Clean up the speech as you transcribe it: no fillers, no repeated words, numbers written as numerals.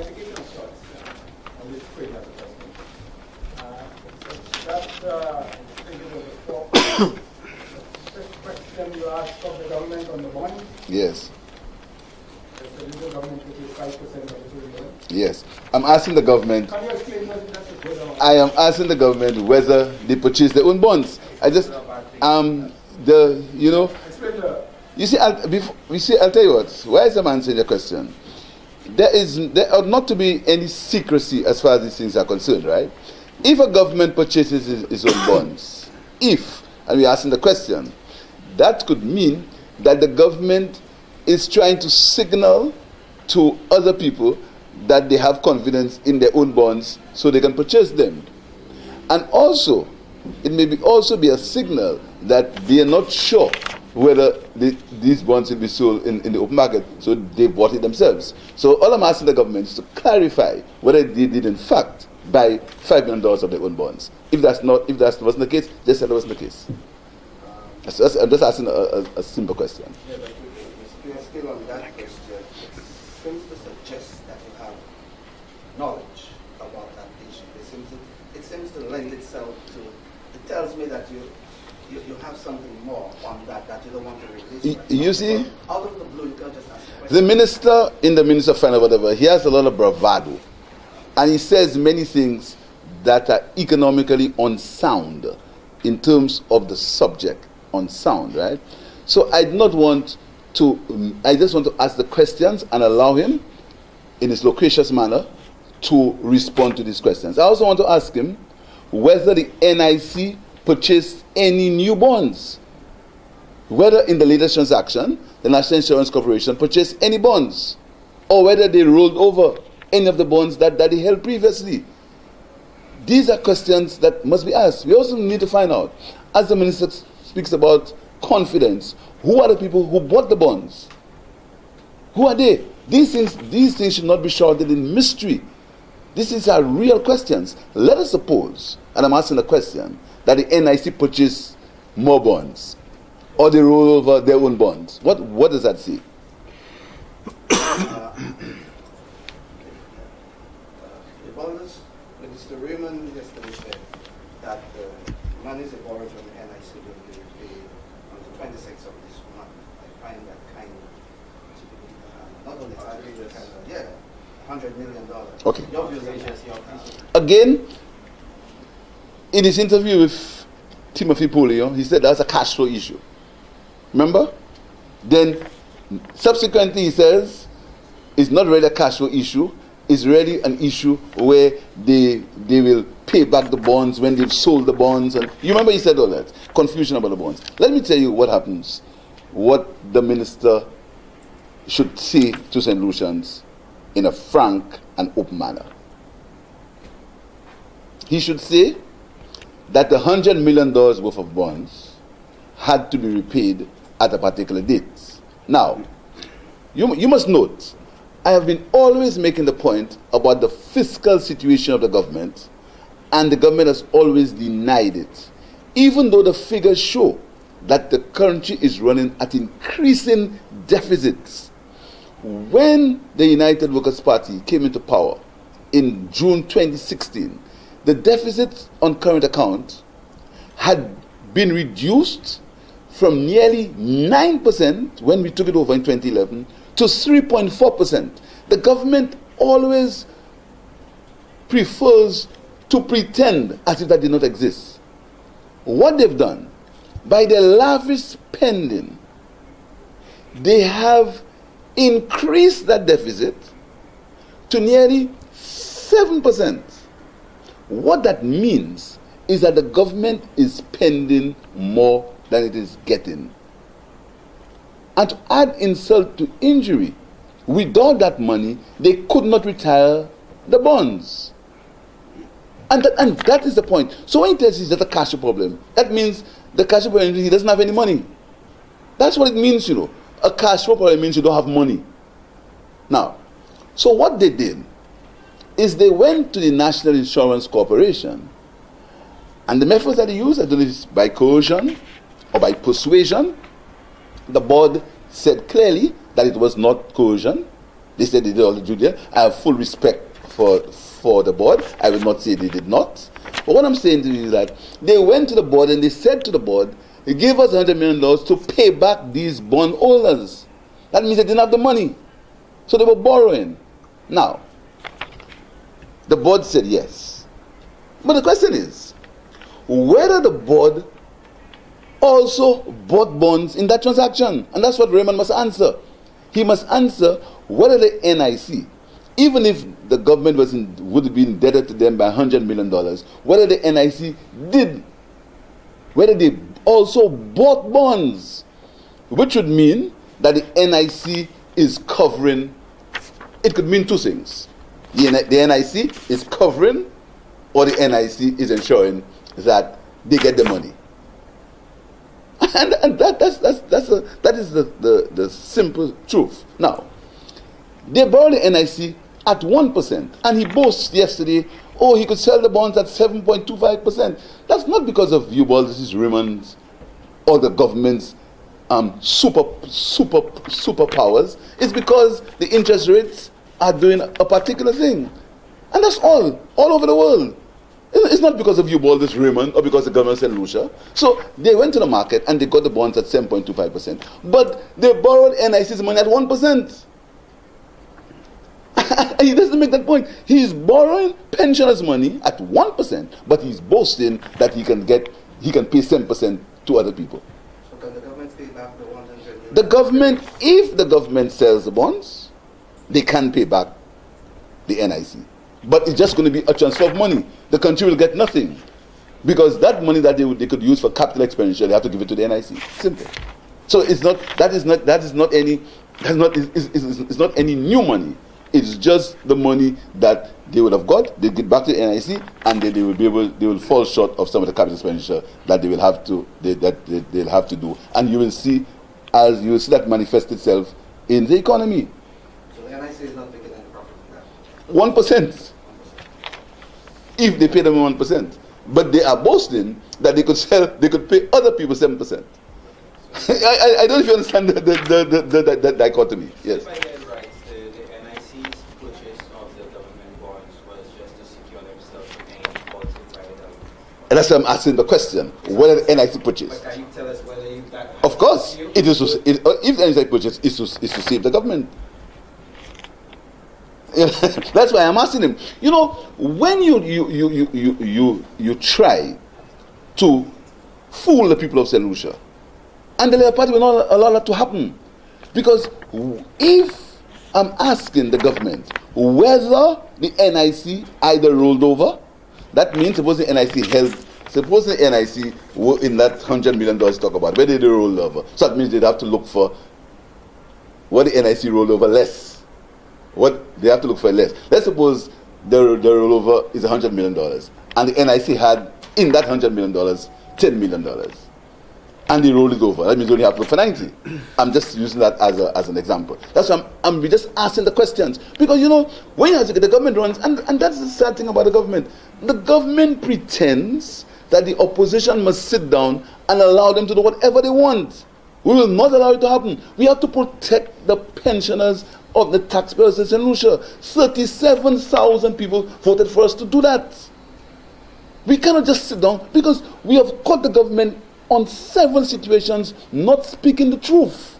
clarification of sorts on this quick as a question. That figure of the four question you asked of the government on the bonds. Yes. The federal government which is 5% of the total loan. Yes. I'm asking the government. Can you explain whether that's a good or I am asking the government whether they purchase their own bonds. I just explain you see, I'll tell you what. Why is I'm answering your question? There ought not to be any secrecy as far as these things are concerned, right? If a government purchases its own bonds, and we're asking the question, that could mean that the government is trying to signal to other people that they have confidence in their own bonds so they can purchase them. And also, it may also be a signal that they are not sure whether these bonds will be sold in the open market, so they bought it themselves. So all I'm asking the government is to clarify whether they did in fact buy $5 million of their own bonds. If that wasn't the case, just say that wasn't the case. I'm just asking a simple question. Yeah, but we're still on that question. It seems to suggest that you have knowledge about that issue. It seems to lend itself to. It tells me that you have something more on that you don't want to release. You see, out of the blue, you can't just ask a question. the Minister of Finance, whatever, he has a lot of bravado, and he says many things that are economically unsound in terms of the subject. Unsound, right? So I just want to ask the questions and allow him, in his loquacious manner, to respond to these questions. I also want to ask him whether the NIC purchased any new bonds, whether in the latest transaction the National Insurance Corporation purchased any bonds, or whether they rolled over any of the bonds that they held previously. These are questions that must be asked. We also need to find out, as the minister speaks about confidence, who are the people who bought the bonds? Who are they? These things should not be shrouded in mystery. These are real questions. Let us suppose, and I'm asking the question, that the NIC purchased more bonds, or they roll over their own bonds. What does that say? The bonds, Mr. Raymond yesterday said that the monies they borrowed from the NIC will be repaid on the 26th of this month. I find that kind to be not only $100 million. Okay. Your views on that? Again, in his interview with Timothy Polio, he said that's a cash flow issue. Remember? Then, subsequently, he says it's not really a cash flow issue. It's really an issue where they will pay back the bonds when they've sold the bonds. And you remember he said all that. Confusion about the bonds. Let me tell you what happens. What the minister should say to St. Lucians in a frank and open manner. He should say that the $100 million worth of bonds had to be repaid at a particular date. Now, you must note, I have been always making the point about the fiscal situation of the government, and the government has always denied it, even though the figures show that the country is running at increasing deficits. When the United Workers' Party came into power in June 2016, the deficit on current account had been reduced from nearly 9% when we took it over in 2011 to 3.4%. The government always prefers to pretend as if that did not exist. What they've done, by their lavish spending, they have increased that deficit to nearly 7%. What that means is that the government is spending more than it is getting. And to add insult to injury, without that money, they could not retire the bonds. And that is the point. So when he tells you that a cash flow problem, that means the cash flow problem, he doesn't have any money. That's what it means, you know. A cash flow problem means you don't have money. Now, so what they did is they went to the National Insurance Corporation, and the methods that they used, I don't know if it's by coercion or by persuasion. The board said clearly that it was not coercion, They said they did all the due diligence. I have full respect for the board. I will not say they did not. But what I'm saying to you is that they went to the board and they said to the board, they gave us $100 million to pay back these bond holders. That means they didn't have the money. So they were borrowing. Now, the board said yes. But the question is, whether the board also bought bonds in that transaction. And that's what Raymond must answer. He must answer whether the NIC, even if the government would be indebted to them by $100 million, whether the NIC did, whether they also bought bonds, which would mean that the NIC is covering, it could mean two things. The NIC is covering, or the NIC is ensuring that they get the money. And that is the simple truth. Now, they borrowed the NIC at 1%, and he boasts yesterday, oh, he could sell the bonds at 7.25%. That's not because of Eubaldi's Raymond's or the government's superpowers. It's because the interest rates are doing a particular thing. And that's all over the world. It's not because of Eubaldi's Raymond or because the government said Lucia. So they went to the market and they got the bonds at 7.25%. But they borrowed NIC's money at 1%. He doesn't make that point. He's borrowing pensioners' money at 1%, but he's boasting that he can pay 7% to other people. So can the government pay back the 100 million? The government, if the government sells the bonds, they can pay back the NIC. But it's just going to be a transfer of money. The country will get nothing. Because that money that they could use for capital expenditure, they have to give it to the NIC. Simple. So it's not any new money. It's just the money that they would have got, they get back to the NIC, and they will fall short of some of the capital expenditure that they'll have to do. And you will see that manifest itself in the economy. So the NIC is not making any profit from that? 1%. If they pay them 1. But they are boasting that they could pay other people 7%. I don't know if you understand the dichotomy. Yes. If I get it right, the NIC's purchase of the government bonds was just to secure themselves from any defaults by the government. And that's why I'm asking the question, whether the NIC purchase. But can you tell us whether that Of course, you? it is if the NIC purchase is to save the government. That's why I'm asking him. You know, when you try to fool the people of St. Lucia, and the Labour Party will not allow that to happen, because if I'm asking the government whether the NIC either rolled over, that means suppose the NIC were in that $100 million talk about, whether they rolled over, so that means they'd have to look for what the NIC rolled over less. What they have to look for less. Let's suppose the rollover is $100 million, and the NIC had in that $100 million $10 million, and they rolled it over. That means they only have to look for 90. I'm just using that as an example. That's why I'm just asking the questions, because you know when you have to get the government runs, and that's the sad thing about the government. The government pretends that the opposition must sit down and allow them to do whatever they want. We will not allow it to happen. We have to protect the pensioners of the taxpayers in St. Lucia. 37,000 people voted for us to do that. We cannot just sit down, because we have caught the government on several situations not speaking the truth.